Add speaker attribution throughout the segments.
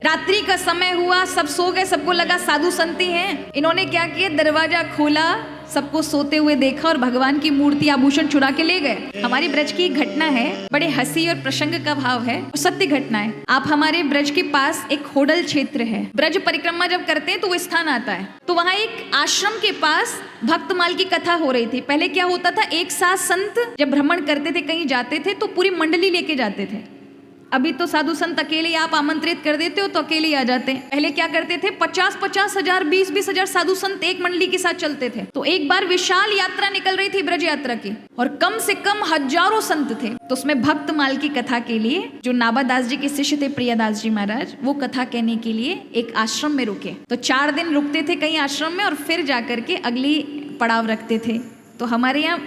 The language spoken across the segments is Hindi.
Speaker 1: रात्रि का समय हुआ, सब सो गए, सबको लगा साधु संत ही हैं। इन्होंने क्या किया, दरवाजा खोला, सबको सोते हुए देखा और भगवान की मूर्ति आभूषण चुरा के ले गए। हमारी ब्रज की एक घटना है, बड़े हंसी और प्रसंग का भाव है, सत्य घटना है। आप हमारे ब्रज के पास एक होडल क्षेत्र है, ब्रज परिक्रमा जब करते हैं तो वो स्थान आता है, तो वहाँ एक आश्रम के पास भक्तमाल की कथा हो रही थी। पहले क्या होता था, एक साथ संत जब भ्रमण करते थे, कहीं जाते थे तो पूरी मंडली लेके जाते थे। अभी तो साधु संत अकेले आप आमंत्रित कर देते हो तो अकेले ही आ जाते हैं। पहले क्या करते थे, 50-50 हजार 20-20 हजार साधु संत एक मंडली के साथ चलते थे। तो एक बार विशाल यात्रा निकल रही थी ब्रज यात्रा की, और कम से कम हजारों संत थे। तो उसमें भक्तमाल की कथा के लिए जो नाबादास जी के शिष्य थे, प्रियादास जी महाराज, वो कथा कहने के लिए एक आश्रम में रुके। तो 4 दिन रुकते थे कहीं आश्रम में और फिर जाकर के अगली पड़ाव रखते थे। तो हमारे यहाँ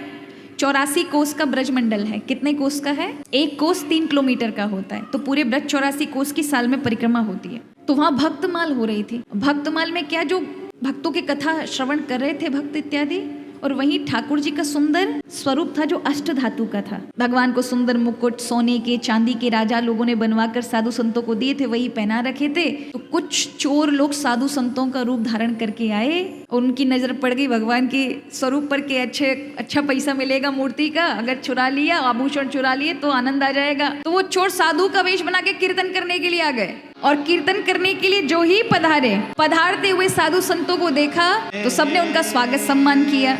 Speaker 1: 84 कोस का ब्रज मंडल है। कितने कोस का है? 1 कोस 3 किलोमीटर का होता है। तो पूरे ब्रज 84 कोस की साल में परिक्रमा होती है। तो वहां भक्तमाल हो रही थी। भक्तमाल में क्या, जो भक्तों की कथा श्रवण कर रहे थे भक्त इत्यादि, और वहीं ठाकुर जी का सुंदर स्वरूप था जो अष्ट धातु का था। भगवान को सुंदर मुकुट सोने के चांदी के राजा लोगों ने बनवाकर साधु संतों को दिए थे, वही पहना रखे थे। तो कुछ चोर लोग साधु संतों का रूप धारण करके आए, उनकी नजर पड़ गई भगवान के स्वरूप पर के अच्छा पैसा मिलेगा मूर्ति का, अगर चुरा लिया, आभूषण चुरा लिए तो आनंद आ जाएगा। तो वो चोर साधु का वेश बना के कीर्तन करने के लिए आ गए, और कीर्तन करने के लिए जो ही पधारते हुए साधु संतों को देखा तो सबने उनका स्वागत सम्मान किया।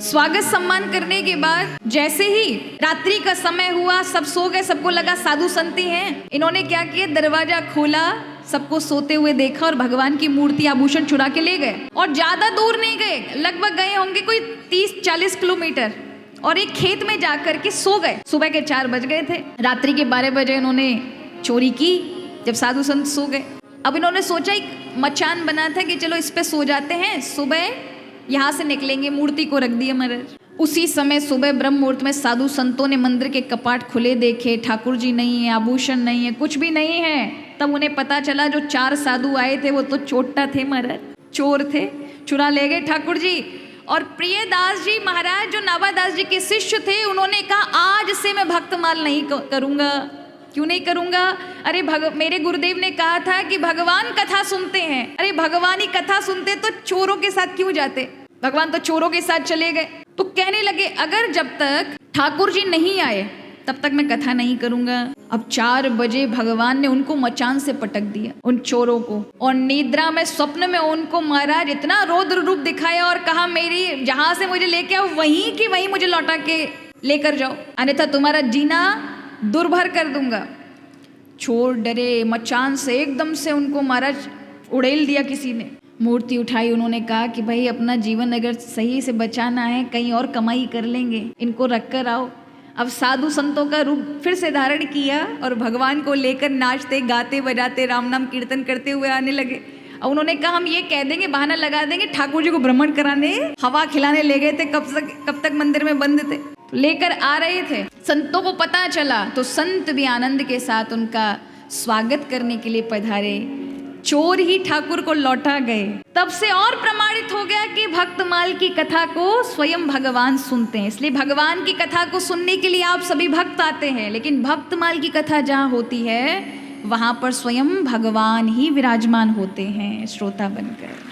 Speaker 1: स्वागत सम्मान करने के बाद जैसे ही रात्रि का समय हुआ, सब सो गए, सबको लगा साधु संत ही हैं। इन्होंने क्या किया, दरवाजा खोला, सबको सोते हुए देखा और भगवान की मूर्ति आभूषण चुरा के ले गए। और ज्यादा दूर नहीं गए, लगभग गए होंगे कोई 30-40 किलोमीटर, और एक खेत में जाकर के सो गए। सुबह के 4 बज गए थे, रात्रि के 12 बजे इन्होंने चोरी की, जब साधु संत सो गए। अब इन्होंने सोचा एक मचान बना था कि चलो इस पे सो जाते हैं, सुबह यहाँ से निकलेंगे, मूर्ति को रख दिया महाराज। उसी समय सुबह ब्रह्म मुहूर्त में साधु संतों ने मंदिर के कपाट खुले देखे, ठाकुर जी नहीं है, आभूषण नहीं है, कुछ भी नहीं है। तब उन्हें पता चला जो 4 साधु आए थे वो तो चोट्टा थे महाराज, चोर थे, चुरा ले गए ठाकुर जी। और प्रियदास जी महाराज जो नाबादास जी के शिष्य थे, उन्होंने कहा आज से मैं भक्तमाल नहीं करूंगा। क्यों नहीं करूंगा? अरे मेरे गुरुदेव ने कहा था कि भगवान कथा सुनते हैं। अरे भगवान ही कथा सुनते तो चोरों के साथ क्यों जाते? भगवान तो चोरों के साथ चले गए। तो कहने लगे अगर जब तक ठाकुर जी नहीं आए तब तक मैं कथा नहीं करूंगा। अब 4 बजे भगवान ने उनको मचान से पटक दिया, उन चोरों को, और निद्रा में स्वप्न में उनको महाराज इतना रौद्र रूप दिखाया और कहा मेरी जहां से मुझे लेके आओ वहीं की वहीं मुझे लौटा के लेकर जाओ, अन्यथा तुम्हारा जीना दुर्भर कर दूंगा। चोर डरे, मचान से एकदम से उनको महाराज उड़ेल दिया किसी ने। मूर्ति उठाई, उन्होंने कहा कि भाई अपना जीवन अगर सही से बचाना है, कहीं और कमाई कर लेंगे, इनको रख कर आओ। अब साधु संतों का रूप फिर से धारण किया और भगवान को लेकर नाचते गाते बजाते राम नाम कीर्तन करते हुए आने लगे। और उन्होंने कहा हम ये कह देंगे, बहाना लगा देंगे ठाकुर जी को भ्रमण कराने, हवा खिलाने ले गए थे, कब तक मंदिर में बंद थे, लेकर आ रहे थे। संतों को पता चला तो संत भी आनंद के साथ उनका स्वागत करने के लिए पधारे, चोर ही ठाकुर को लौटा गए। तब से और प्रमाणित हो गया कि भक्तमाल की कथा को स्वयं भगवान सुनते हैं। इसलिए भगवान की कथा को सुनने के लिए आप सभी भक्त आते हैं, लेकिन भक्तमाल की कथा जहाँ होती है वहां पर स्वयं भगवान ही विराजमान होते हैं श्रोता बनकर।